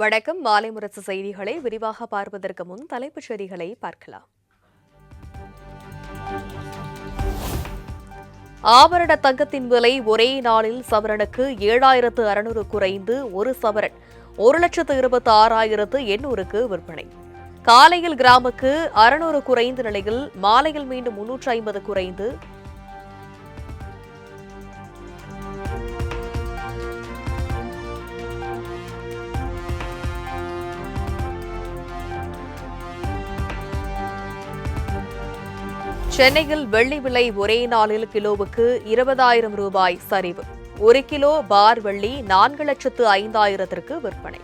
வணக்கம். மாலை முரசு செய்திகளை விரிவாக பார்ப்பதற்கு முன் தலைப்புச் செய்திகளை பார்க்கலாம். ஆபரண தங்கத்தின் விலை ஒரே நாளில் சவரனுக்கு 7,600 குறைந்து ஒரு சவரன் 1,26,800க்கு விற்பனை. காலையில் கிராமுக்கு 600 குறைந்த நிலையில் மாலையில் மீண்டும் 350 குறைந்து சென்னையில் வெள்ளி விலை ஒரே நாளில் கிலோவுக்கு 20,000 ரூபாய் சரிவு. 1 கிலோ பார் வெள்ளி 4,05,000க்கு விற்பனை.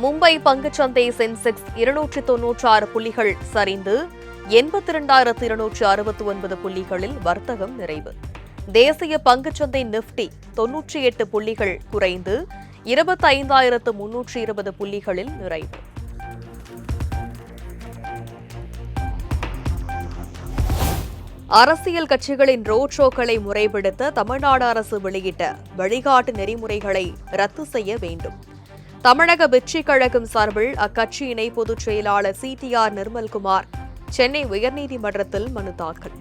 மும்பை பங்குச்சந்தை சென்செக்ஸ் 296 புள்ளிகள் சரிந்து 82,269 புள்ளிகளில் வர்த்தகம் நிறைவு. தேசிய பங்குச்சந்தை நிப்டி 98 புள்ளிகள் குறைந்து 25,320 புள்ளிகளில் நிறைவு. அரசியல் கட்சிகளின் ரோட் ஷோக்களை முறைப்படுத்த தமிழ்நாடு அரசு வெளியிட்ட வழிகாட்டு நெறிமுறைகளை ரத்து செய்ய வேண்டும். தமிழக வெற்றிக் கழகம் சார்பில் அக்கட்சி இணை பொதுச் செயலாளர் CTR நிர்மல்குமார் சென்னை உயர்நீதிமன்றத்தில் மனு தாக்கல்.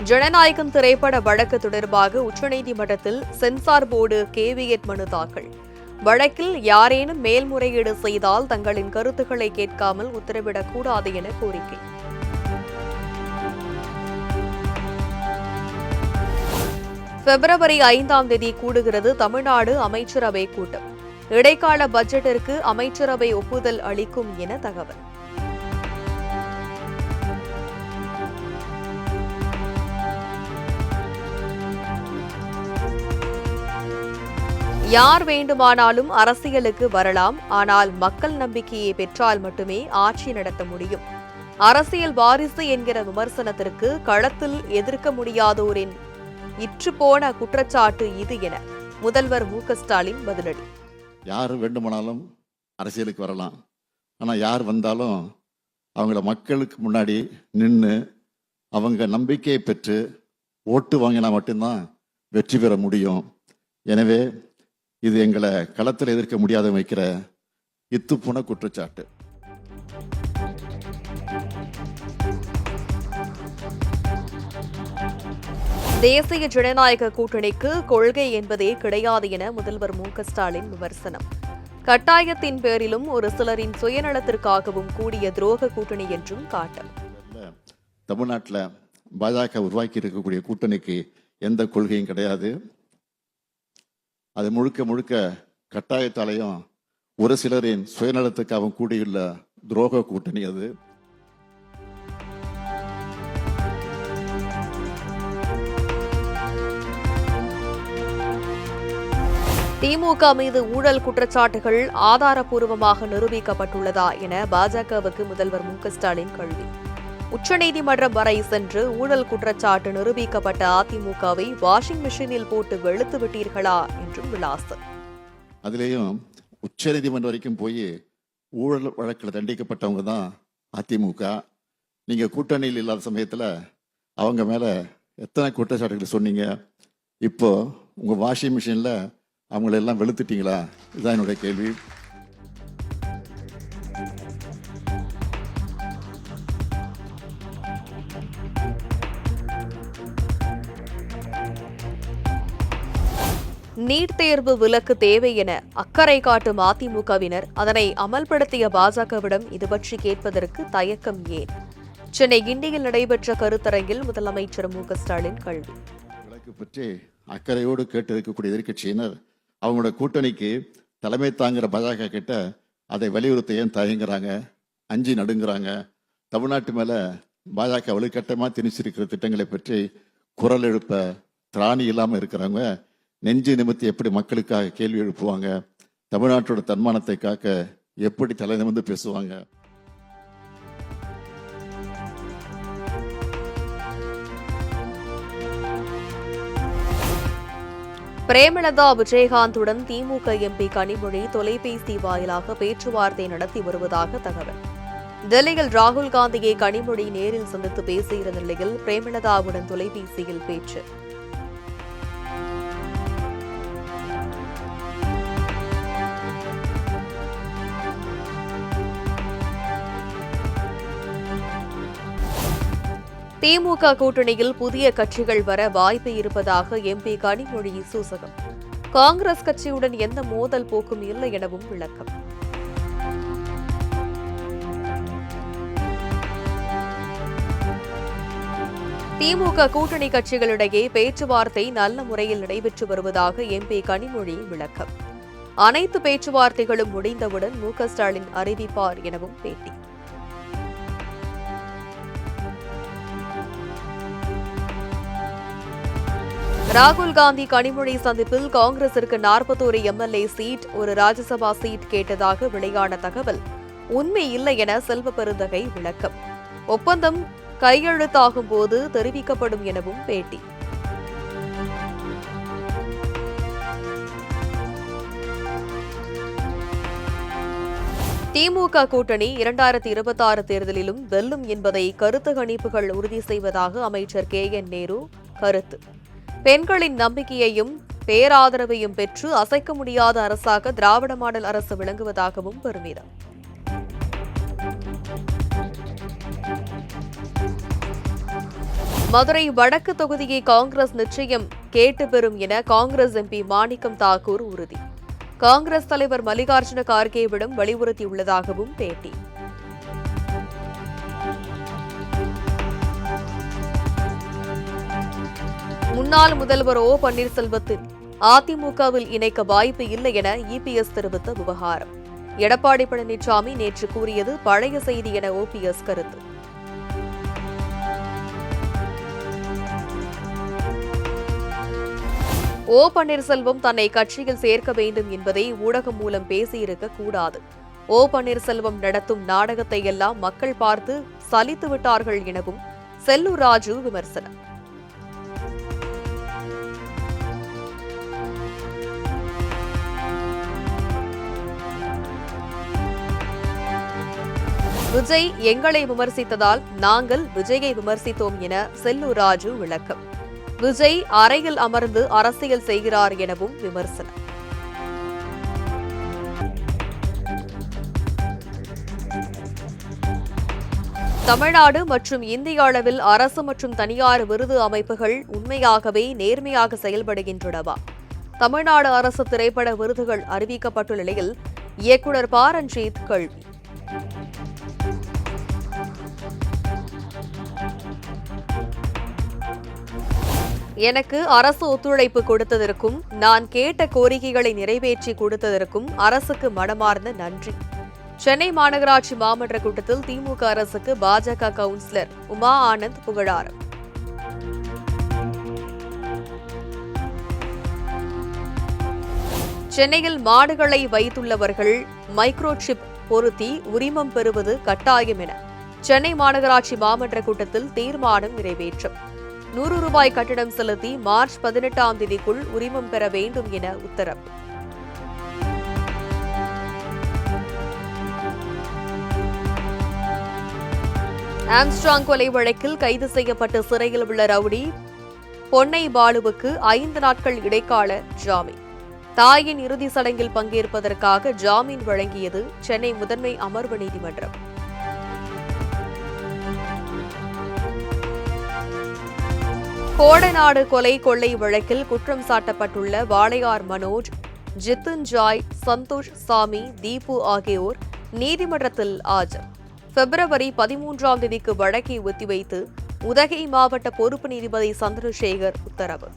ஜனநாயகம் திரைப்பட வழக்கு தொடர்பாக உச்சநீதிமன்றத்தில் சென்சார் போர்டு கேவியட் மனு தாக்கல். வழக்கில் யாரேனும் மேல்முறையீடு செய்தால் தங்களின் கருத்துக்களை கேட்காமல் உத்தரவிடக்கூடாது என கோரிக்கை. பிப்ரவரி 5ஆம் தேதி கூடுகிறது தமிழ்நாடு அமைச்சரவை கூட்டம். இடைக்கால பட்ஜெட்டிற்கு அமைச்சரவை ஒப்புதல் அளிக்கும் என தகவல். யார் வேண்டுமானாலும் அரசியலுக்கு வரலாம், ஆனால் மக்கள் நம்பிக்கையை பெற்றால் மட்டுமே ஆட்சி நடத்த முடியும். அரசியல் வாரிசு என்கிற விமர்சனத்திற்கு களத்தில் எதிர்க்க முடியாதோரின் இற்றுப்போன குற்றச்சாட்டு இது என முதல்வர் மு.க.ஸ்டாலின் பதிலடி. யார் வேண்டுமானாலும் அரசியலுக்கு வரலாம், ஆனால் யார் வந்தாலும் அவங்கள மக்களுக்கு முன்னாடி நின்று அவங்க நம்பிக்கையை பெற்று ஓட்டு வாங்கினா மட்டும்தான் வெற்றி பெற முடியும். எனவே இது எங்களை களத்தில் எதிர்க்க முடியாத வைக்கிற இத்துப்போன குற்றச்சாட்டு. தேசிய ஜனநாயக கூட்டணிக்கு கொள்கை என்பதே கிடையாது என முதல்வர் மு.க.ஸ்டாலின் விமர்சனம். கட்டாயத்தின் பேரிலும் ஒரு சிலரின் சுயநலத்திற்காகவும் கூடிய துரோக கூட்டணி என்றும் காட்டம். தமிழ்நாட்டில் பாஜக உருவாக்கி இருக்கக்கூடிய கூட்டணிக்கு எந்த கொள்கையும் கிடையாது. அது முழுக்க முழுக்க கட்டாயத்தாலையும் ஒரு சிலரின் சுயநலத்துக்காகவும் கூடியுள்ள துரோக கூட்டணி அது. திமுக மீது ஊழல் குற்றச்சாட்டுகள் ஆதாரப்பூர்வமாக நிரூபிக்கப்பட்டுள்ளதா என பாஜகவுக்கு முதல்வர் மு.க.ஸ்டாலின் கேள்வி. உச்சநீதிமன்றம் வரை சென்று ஊழல் குற்றச்சாட்டு நிரூபிக்கப்பட்ட அதிமுகவை வாஷிங் மிஷினில் போட்டு வெளுத்து விட்டீர்களா என்றும் விளாசு. அதிலேயும் உச்சநீதிமன்றம் வரைக்கும் போய் ஊழல் வழக்கில் தண்டிக்கப்பட்டவங்க தான் அதிமுக. நீங்க கூட்டணியில் இல்லாத சமயத்துல அவங்க மேல எத்தனை குற்றச்சாட்டுகள் சொன்னீங்க? இப்போ உங்க வாஷிங் மிஷின்ல அவங்களெல்லாம் வெளுத்துட்டீங்களா? இதுதான் என்னுடைய கேள்வி. நீட் தேர்வு விலக்கு தேவை என அக்கறை காட்டும் அதிமுகவினர் அதனை அமல்படுத்திய பாஜகவிடம் இது பற்றி கேட்பதற்கு தயக்கம் ஏன்? சென்னை கிண்டியில் நடைபெற்ற கருத்தரங்கில் முதலமைச்சர் மு.க.ஸ்டாலின் கேள்வி. விலக்கு பற்றி அக்கறையோடு கேட்டு இருக்கக்கூடிய எதிர்கட்சியினர் அவங்களோட கூட்டணிக்கு தலைமை தாங்குற பாஜக கிட்ட அதை வலியுறுத்த ஏன் தயங்குறாங்க, அஞ்சி நடுங்குறாங்க? தமிழ்நாட்டு மேல பாஜக வலுக்கட்டமா திணிச்சிருக்கிற திட்டங்களை பற்றி குரல் எழுப்ப திராணி இல்லாம இருக்கிறவங்க நெஞ்சு நிமித்தி எப்படி மக்களுக்காக கேள்வி எழுப்புவாங்க? தமிழ்நாட்டோட தன்மானத்தை காக்க எப்படி தலை நிமிர்ந்து பேசுவாங்க? பிரேமலதா விஜயகாந்துடன் திமுக எம்பி கனிமொழி தொலைபேசி வாயிலாக பேச்சுவார்த்தை நடத்தி வருவதாக தகவல். டெல்லியில் ராகுல் காந்தியை கனிமொழி நேரில் சந்தித்து பேசியிருந்த நிலையில் பிரேமலதாவுடன் தொலைபேசியில் பேச்சு. திமுக கூட்டணியில் புதிய கட்சிகள் வர வாய்ப்பு இருப்பதாக எம்பி கனிமொழி சூசகம். காங்கிரஸ் கட்சியுடன் எந்த மோதல் போக்கும் இல்லை எனவும் விளக்கம். திமுக கூட்டணி கட்சிகளிடையே பேச்சுவார்த்தை நல்ல முறையில் நடைபெற்று வருவதாக எம்பி கனிமொழி விளக்கம். அனைத்து பேச்சுவார்த்தைகளும் முடிந்தவுடன் மு.க.ஸ்டாலின் அறிவிப்பார் எனவும் பேட்டி. ராகுல் காந்தி கனிமொழி சந்திப்பில் காங்கிரசிற்கு 41 எம்எல்ஏ சீட், ஒரு ராஜ்யசபா சீட் கேட்டதாக வெளியான தகவல் உண்மை இல்லை என செல்வ பெருந்தகை விளக்கம். ஒப்பந்தம் கையெழுத்தாகும் போது தெரிவிக்கப்படும் எனவும் பேட்டி. திமுக கூட்டணி 2026 தேர்தலிலும் வெல்லும் என்பதை கருத்து கணிப்புகள் உறுதி செய்வதாக அமைச்சர் கே.என். நேரு கருத்து. பெண்களின் நம்பிக்கையையும் பேராதரவையும் பெற்று அசைக்க முடியாத அரசாக திராவிட மாடல் அரசு விளங்குவதாகவும் பெருமிதம். மதுரை வடக்கு தொகுதியை காங்கிரஸ் நிச்சயம் கேட்டு பெறும் என காங்கிரஸ் எம்பி மாணிக்கம் தாக்கூர் உறுதி. காங்கிரஸ் தலைவர் மல்லிகார்ஜுன கார்கேவிடம் வலியுறுத்தியுள்ளதாகவும் பேட்டி. முன்னாள் முதல்வர் ஓ பன்னீர்செல்வத்தின் அதிமுகவில் இணைக்க வாய்ப்பு இல்லை என இபிஎஸ் தெரிவித்த விவகாரம். எடப்பாடி பழனிசாமி நேற்று கூறியது பழைய செய்தி என ஓபிஎஸ் கருத்து. ஓ பன்னீர்செல்வம் தன்னை கட்சியில் சேர்க்க வேண்டும் என்பதை ஊடகம் மூலம் பேசியிருக்க கூடாது. ஓ பன்னீர்செல்வம் நடத்தும் நாடகத்தை எல்லாம் மக்கள் பார்த்து சலித்து விட்டார்கள் எனவும் செல்லூர் ராஜு விமர்சனம். விஜய் எங்களை விமர்சித்ததால் நாங்கள் விஜயை விமர்சித்தோம் என செல்லூர் ராஜு விளக்கம். விஜய் அறையில் அமர்ந்து அரசியல் செய்கிறார் எனவும் விமர்சனம். தமிழ்நாடு மற்றும் இந்திய அளவில் அரசு மற்றும் தனியார் விருது அமைப்புகள் உண்மையாகவே நேர்மையாக செயல்படுகின்றனவா? தமிழ்நாடு அரசு திரைப்பட விருதுகள் அறிவிக்கப்பட்டுள்ள நிலையில் இயக்குநர் ப. ரஞ்சித் கேள்வி. எனக்கு அரசு ஒத்துழைப்பு கொடுத்ததற்கும் நான் கேட்ட கோரிக்கைகளை நிறைவேற்றி கொடுத்ததற்கும் அரசுக்கு மனமார்ந்த நன்றி. சென்னை மாநகராட்சி மாமன்ற கூட்டத்தில் திமுக அரசுக்கு பாஜக கவுன்சிலர் உமா ஆனந்த் புகழாரம். சென்னையில் மாடுகளை வைத்துள்ளவர்கள் மைக்ரோசிப் பொருத்தி உரிமம் பெறுவது கட்டாயம் என சென்னை மாநகராட்சி மாமன்ற கூட்டத்தில் தீர்மானம் நிறைவேற்றும். 100 ரூபாய் கட்டணம் செலுத்தி மார்ச் 18ஆம் தேதிக்குள் உரிமம் பெற வேண்டும் என உத்தரவு. ஆம்ஸ்ட்ராங் கொலை வழக்கில் கைது செய்யப்பட்டு சிறையில் உள்ள ரவுடி பொன்னை பாலுவுக்கு 5 நாட்கள் இடைக்கால ஜாமீன். தாயின் இறுதி சடங்கில் பங்கேற்பதற்காக ஜாமீன் வழங்கியது சென்னை முதன்மை அமர்வு நீதிமன்றம். கோடைநாடு கொலை கொள்ளை வழக்கில் குற்றம் சாட்டப்பட்டுள்ள வாளையார் மனோஜ், ஜித்துன்ஜாய், சந்தோஷ் சாமி, தீபு ஆகியோர் நீதிமன்றத்தில் ஆஜர். பிப்ரவரி 13ஆம் தேதிக்கு வழக்கை ஒத்திவைத்து உதகை மாவட்ட பொறுப்பு நீதிபதி சந்திரசேகர் உத்தரவு.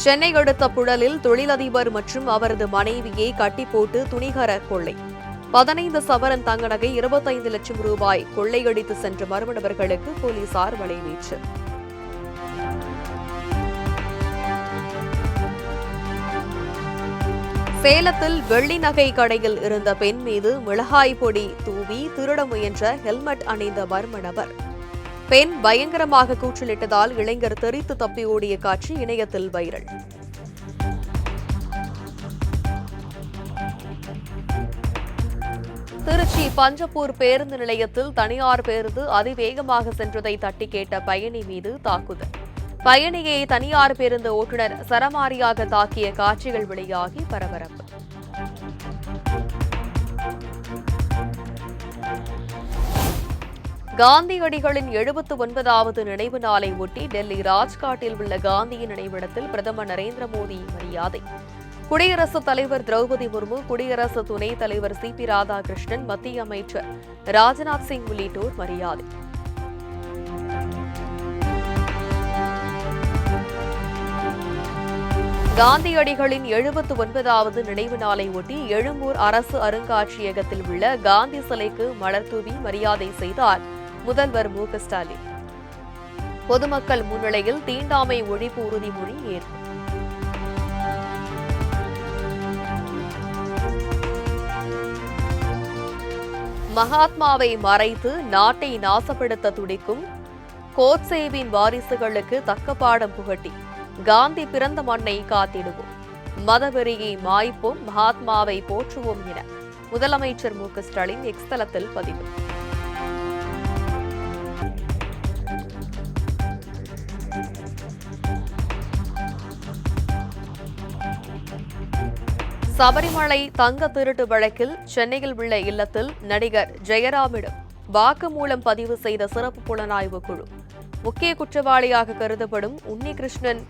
சென்னை அடுத்த புழலில் தொழிலதிபர் மற்றும் அவரது மனைவியை கட்டி போட்டு துணிகர கொள்ளை. 15 சவரன் தங்க நகை 25 லட்சம் ரூபாய் கொள்ளையடித்து சென்ற மர்ம நபர்களுக்கு போலீசார் வலைவீச்சு. சேலத்தில் வெள்ளி நகை கடையில் இருந்த பெண் மீது மிளகாய் பொடி தூவி திருட முயன்ற ஹெல்மெட் அணிந்த மர்ம நபர். பெண் பயங்கரமாக கூச்சலிட்டதால் இளைஞர் தெரித்து தப்பி ஓடிய காட்சி இணையத்தில் வைரல். திருச்சி பஞ்சப்பூர் பேருந்து நிலையத்தில் தனியார் பேருந்து அதிவேகமாக சென்றதை தட்டி கேட்ட பயணி மீது தாக்குதல். பயணியை தனியார் பேருந்து ஓட்டுநர் சரமாரியாக தாக்கிய காட்சிகள் வெளியாகி பரபரப்பு. காந்தியடிகளின் 79வது நினைவு நாளை ஒட்டி டெல்லி ராஜ்காட்டில் உள்ள காந்தியின் நினைவிடத்தில் பிரதமர் நரேந்திர மோடி மரியாதை. குடியரசுத் தலைவர் திரௌபதி முர்மு, குடியரசு துணைத் தலைவர் சி.பி. ராதாகிருஷ்ணன், மத்திய அமைச்சர் ராஜ்நாத் சிங் உள்ளிட்டோர் மரியாதை. காந்தியடிகளின் 79வது நினைவு நாளை ஒட்டி எழும்பூர் அரசு அருங்காட்சியகத்தில் உள்ள காந்தி சிலைக்கு மலர்தூவி மரியாதை செய்தார் முதல்வர் மு.க.ஸ்டாலின். பொதுமக்கள் முன்னிலையில் தீண்டாமை ஒழிப்பு உறுதிமொழி ஏற்பு. மகாத்மாவை மறைத்து நாட்டை நாசப்படுத்த துடிக்கும் கோட்சேவின் வாரிசுகளுக்கு தக்க பாடம் புகட்டி காந்தி பிறந்த மண்ணை காத்திடுவோம், மதவெறியை மாய்ப்போம், மகாத்மாவை போற்றுவோம் என முதலமைச்சர் மு.க.ஸ்டாலின் எக்ஸ் தளத்தில் பதிவு. சபரிமலை தங்க திருட்டு வழக்கில் சென்னையில் உள்ள இல்லத்தில் நடிகர் ஜெயராமிடம் வாக்குமூலம் பதிவு செய்த சிறப்பு புலனாய்வு குழு முக்கிய குற்றவாளியாக கருதப்படும் உன்னிகிருஷ்ணன்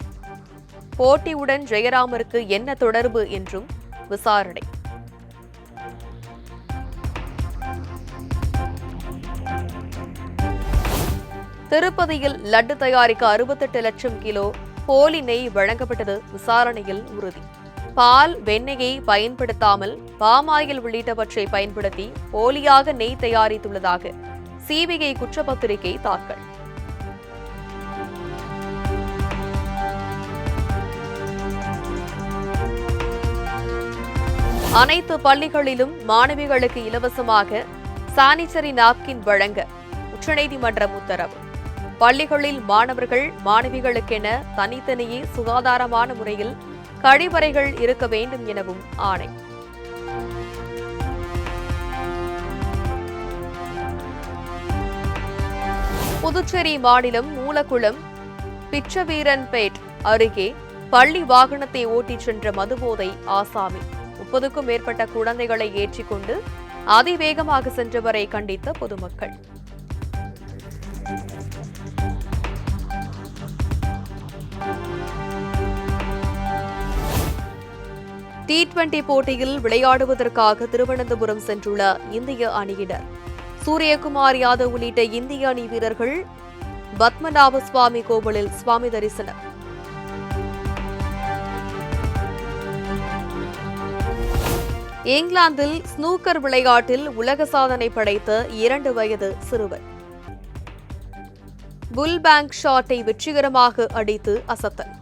போட்டியுடன் ஜெயராமிற்கு என்ன தொடர்பு என்றும் விசாரணை. திருப்பதியில் லட்டு தயாரிக்க 68 லட்சம் கிலோ போலி நெய் வழங்கப்பட்டது விசாரணையில் உறுதி. பால், வெண்ணெயை பயன்படுத்தாமல் பாமாயில் உள்ளிட்டவற்றை பயன்படுத்தி போலியாக நெய் தயாரித்துள்ளதாக சிபிஐ குற்றப்பத்திரிகை தாக்கல். அனைத்து பள்ளிகளிலும் மாணவிகளுக்கு இலவசமாக சானிட்டரி நாப்கின் வழங்க உச்சநீதிமன்றம் உத்தரவு. பள்ளிகளில் மாணவர்கள் மாணவிகளுக்கென தனித்தனியே சுகாதாரமான முறையில் கழிவறைகள் இருக்க வேண்டும் எனவும் ஆணை. புதுச்சேரி மாநிலம் மூலக்குளம் பிச்சவீரன்பேட் அருகே பள்ளி வாகனத்தை ஓட்டிச் சென்ற மதுபோதை ஆசாமி 30க்கும் மேற்பட்ட குழந்தைகளை ஏற்றிக்கொண்டு அதிவேகமாக சென்றவரை கண்டித்த பொதுமக்கள். T20 போட்டியில் விளையாடுவதற்காக திருவனந்தபுரம் சென்றுள்ள இந்திய அணியினர் சூரியகுமார் யாதவ் உள்ளிட்ட இந்திய அணி வீரர்கள் பத்மநாப சுவாமி கோவிலில் சுவாமி தரிசனம். இங்கிலாந்தில் ஸ்னூக்கர் விளையாட்டில் உலக சாதனை படைத்த 2 வயது சிறுவன் புல் பேங்க் ஷாட்டை வெற்றிகரமாக அடித்து அசத்தல்.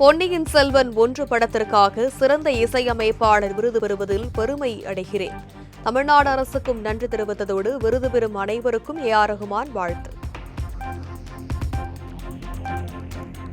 பொன்னியின் செல்வன் 1 படத்திற்காக சிறந்த இசையமைப்பாளர் விருது பெறுவதில் பெருமை அடைகிறேன். தமிழ்நாடு அரசுக்கும் நன்றி தெரிவித்ததோடு விருது பெறும் அனைவருக்கும் ஏ.ஆர். ரஹ்மான் வாழ்த்து.